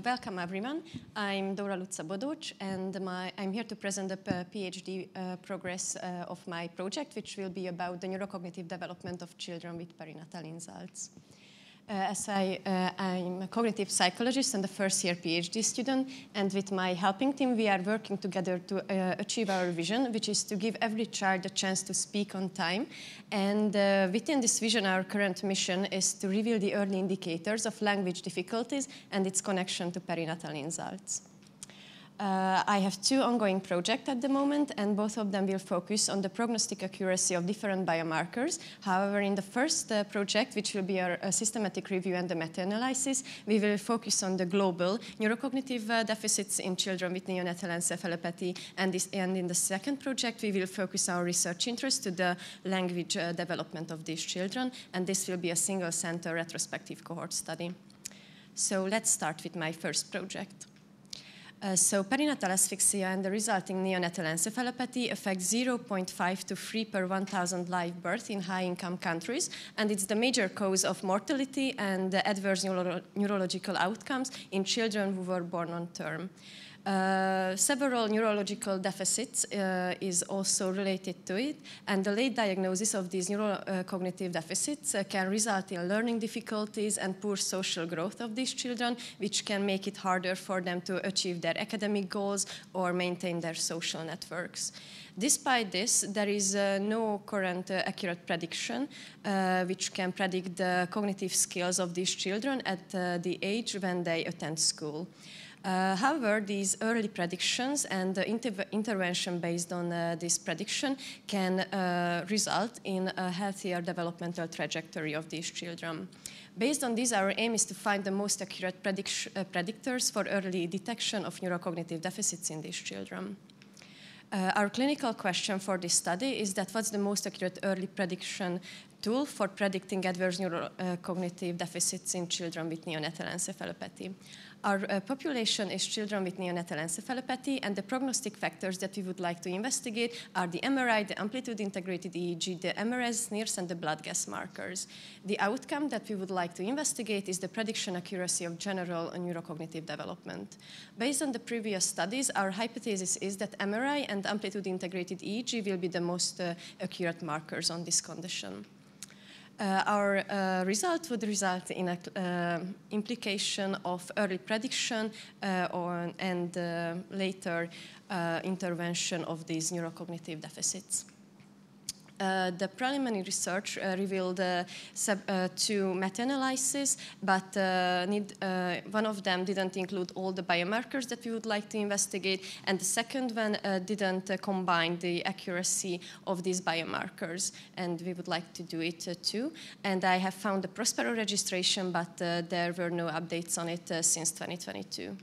Welcome everyone. I'm Dóra Bodócs, and I'm here to present the PhD progress of my project, which will be about the neurocognitive development of children with perinatal insults. I'm a cognitive psychologist and a first-year PhD student, and with my helping team, we are working together to achieve our vision, which is to give every child a chance to speak on time. And within this vision, our current mission is to reveal the early indicators of language difficulties and its connection to perinatal insults. I have two ongoing projects at the moment, and both of them will focus on the prognostic accuracy of different biomarkers. However, in the first project, which will be our systematic review and the meta-analysis, we will focus on the global neurocognitive deficits in children with neonatal encephalopathy. And in the second project, we will focus our research interest to the language development of these children, and this will be a single-center retrospective cohort study. So let's start with my first project. So perinatal asphyxia and the resulting neonatal encephalopathy affect 0.5 to 3 per 1,000 live births in high-income countries, and it's the major cause of mortality and adverse neurological outcomes in children who were born on term. Several neurological deficits is also related to it, and the late diagnosis of these neurocognitive deficits can result in learning difficulties and poor social growth of these children, which can make it harder for them to achieve their academic goals or maintain their social networks. Despite this, there is no current accurate prediction which can predict the cognitive skills of these children at the age when they attend school. However, these early predictions and the intervention based on this prediction can result in a healthier developmental trajectory of these children. Based on this, our aim is to find the most accurate predictors for early detection of neurocognitive deficits in these children. Our clinical question for this study is that what's the most accurate early prediction tool for predicting adverse neurocognitive deficits in children with neonatal encephalopathy? Our population is children with neonatal encephalopathy, and the prognostic factors that we would like to investigate are the MRI, the amplitude-integrated EEG, the MRS, SNRS, and the blood gas markers. The outcome that we would like to investigate is the prediction accuracy of general neurocognitive development. Based on the previous studies, our hypothesis is that MRI and amplitude-integrated EEG will be the most accurate markers on this condition. Our result would result in an implication of early prediction and later intervention of these neurocognitive deficits. The preliminary research revealed two meta-analyses, but one of them didn't include all the biomarkers that we would like to investigate, and the second one didn't combine the accuracy of these biomarkers, and we would like to do it too. And I have found the Prospero registration, but there were no updates on it since 2022.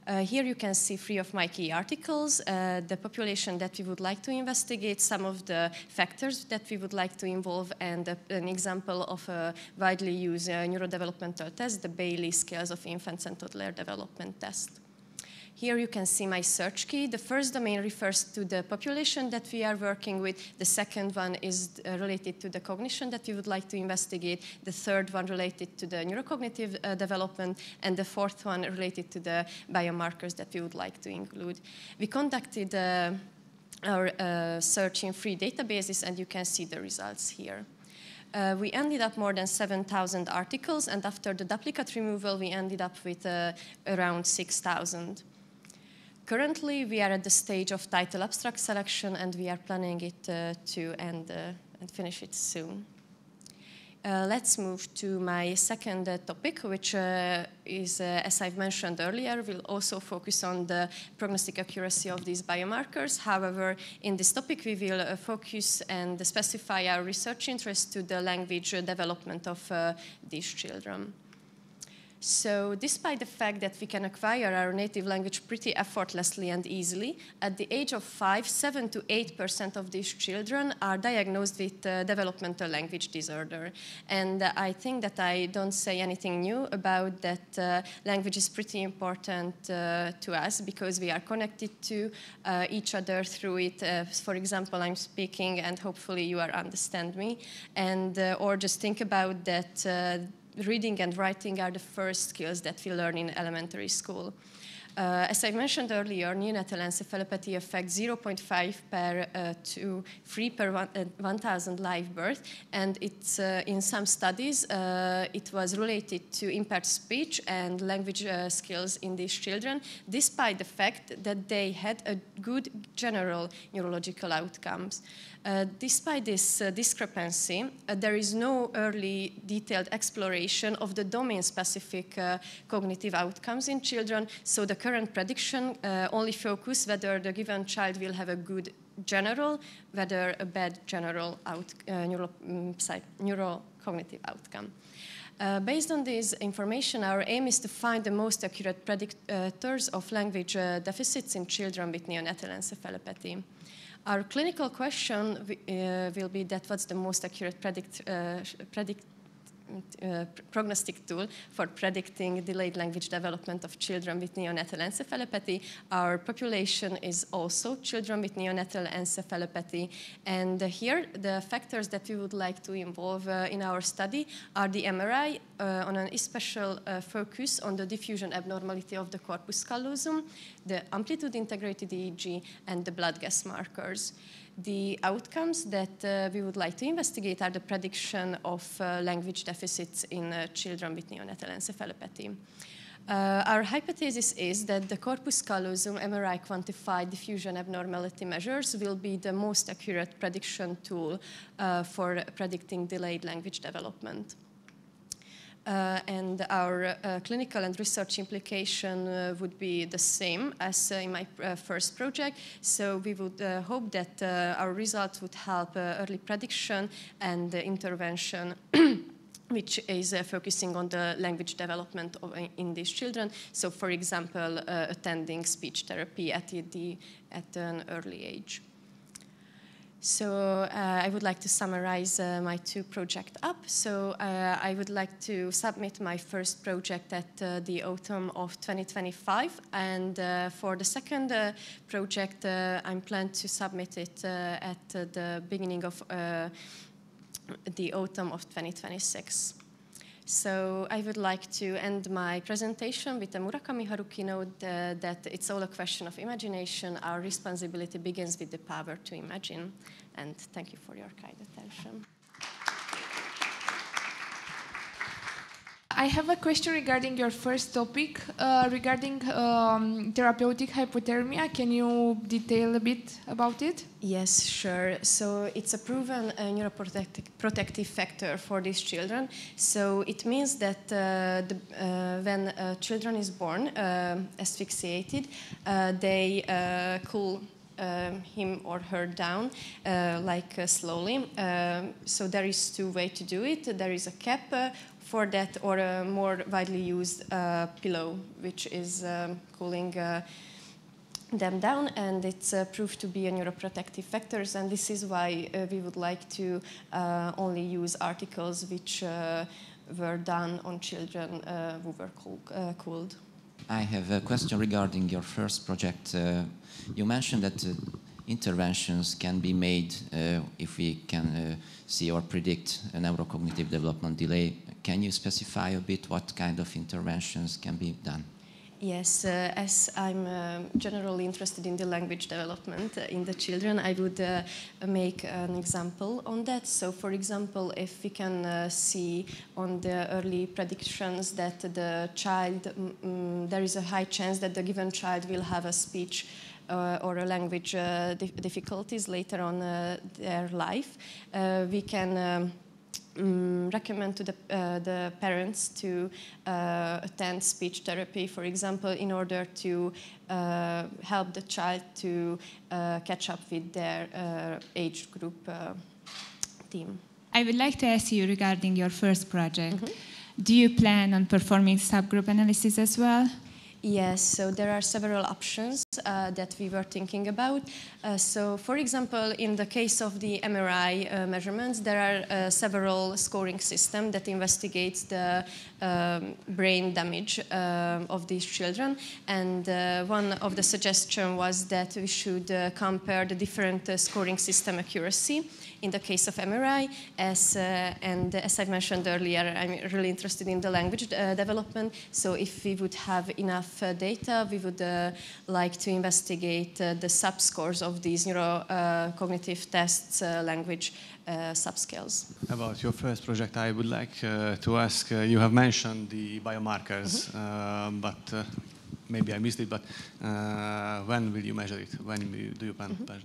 Here you can see three of my key articles, the population that we would like to investigate, some of the factors that we would like to involve, and an example of a widely used neurodevelopmental test, the Bayley Scales of Infants and Toddler Development Test. Here you can see my search key. The first domain refers to the population that we are working with. The second one is related to the cognition that we would like to investigate. The third one related to the neurocognitive development. And the fourth one related to the biomarkers that we would like to include. We conducted our search in 3 databases, and you can see the results here. We ended up more than 7,000 articles, and after the duplicate removal, we ended up with around 6,000. Currently, we are at the stage of title abstract selection, and we are planning it to end and finish it soon. Let's move to my second topic, which is, as I've mentioned earlier, will also focus on the prognostic accuracy of these biomarkers. However, in this topic, we will focus and specify our research interest to the language development of these children. So despite the fact that we can acquire our native language pretty effortlessly and easily, at the age of 5, 7 to 8% of these children are diagnosed with developmental language disorder. And I think that I don't say anything new about that. Language is pretty important to us because we are connected to each other through it. For example, I'm speaking and hopefully you understand me. And or just think about that reading and writing are the first skills that we learn in elementary school. As I mentioned earlier, neonatal encephalopathy affects 0.5 to 3 per 1,000 live birth, and it's, in some studies it was related to impaired speech and language skills in these children, despite the fact that they had a good general neurological outcomes. Despite this discrepancy, there is no early detailed exploration of the domain-specific cognitive outcomes in children, so the current prediction only focuses whether the given child will have a good general, whether a bad general neurocognitive outcome. Based on this information, our aim is to find the most accurate predictors of language deficits in children with neonatal encephalopathy. Our clinical question will be that what's the most accurate prognostic tool for predicting delayed language development of children with neonatal encephalopathy. Our population is also children with neonatal encephalopathy, and here the factors that we would like to involve in our study are the MRI on an special focus on the diffusion abnormality of the corpus callosum, the amplitude integrated EEG, and the blood gas markers. The outcomes that we would like to investigate are the prediction of language deficits in children with neonatal encephalopathy. Our hypothesis is that the corpus callosum MRI quantified diffusion abnormality measures will be the most accurate prediction tool for predicting delayed language development. And our clinical and research implication would be the same as in my first project. So we would hope that our results would help early prediction and intervention which is focusing on the language development in these children. So, for example, attending speech therapy at an early age. So I would like to summarize my two projects up. So I would like to submit my first project at the autumn of 2025. And for the second project, I'm planned to submit it at the beginning of the autumn of 2026. So I would like to end my presentation with a Murakami Haruki note that it's all a question of imagination. Our responsibility begins with the power to imagine. And thank you for your kind attention. I have a question regarding your first topic, regarding therapeutic hypothermia. Can you detail a bit about it? Yes, sure. So it's a proven neuroprotective factor for these children. So it means that when a children is born asphyxiated, they cool him or her down slowly. So there is two ways to do it. There is a cap for that, or a more widely used pillow, which is cooling them down, and it's proved to be a neuroprotective factors, and this is why we would like to only use articles which were done on children who were cooled. I have a question regarding your first project. You mentioned that interventions can be made if we can see or predict a neurocognitive development delay. Can you specify a bit what kind of interventions can be done? Yes, as I'm generally interested in the language development in the children, I would make an example on that. So, for example, if we can see on the early predictions that the child, there is a high chance that the given child will have a speech or a language difficulties later on their life, we can recommend to the parents to attend speech therapy, for example, in order to help the child to catch up with their age group team. I would like to ask you regarding your first project. Do you plan on performing subgroup analysis as well? Yes, so there are several options that we were thinking about. So, for example, in the case of the MRI measurements, there are several scoring systems that investigates the brain damage of these children. And one of the suggestions was that we should compare the different scoring system accuracy in the case of MRI, and as I mentioned earlier, I'm really interested in the language development. So if we would have enough data, we would like to investigate the subscores of these neurocognitive tests, language subscales. About your first project, I would like to ask, you have mentioned the biomarkers, but maybe I missed it, but when will you measure it? When do you plan to measure it?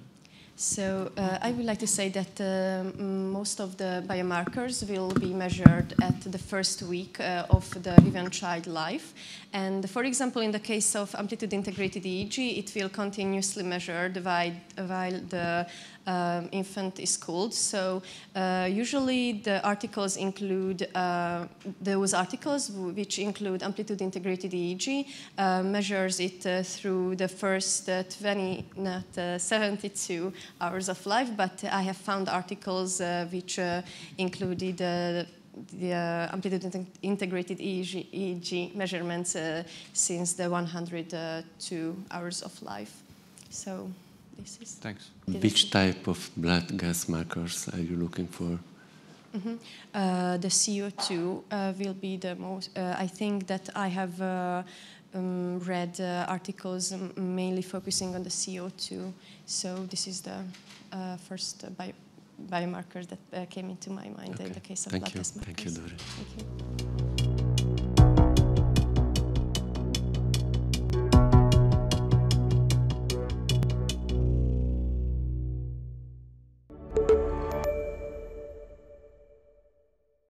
So I would like to say that most of the biomarkers will be measured at the first week of the given child life. And for example, in the case of amplitude integrated EEG, it will continuously measured while the infant is cooled. So usually the articles include those articles which include amplitude integrated EEG, measures it through the first 20, not 72 hours of life, but I have found articles which included the amplitude integrated EEG measurements since the 102 hours of life. So this is... Thanks. Which type of blood gas markers are you looking for? The CO2 will be the most... I think that I have read articles mainly focusing on the CO2. So this is the first biomarker that came into my mind in the case of blood gas markers. Thank you, Dóra. Thank you.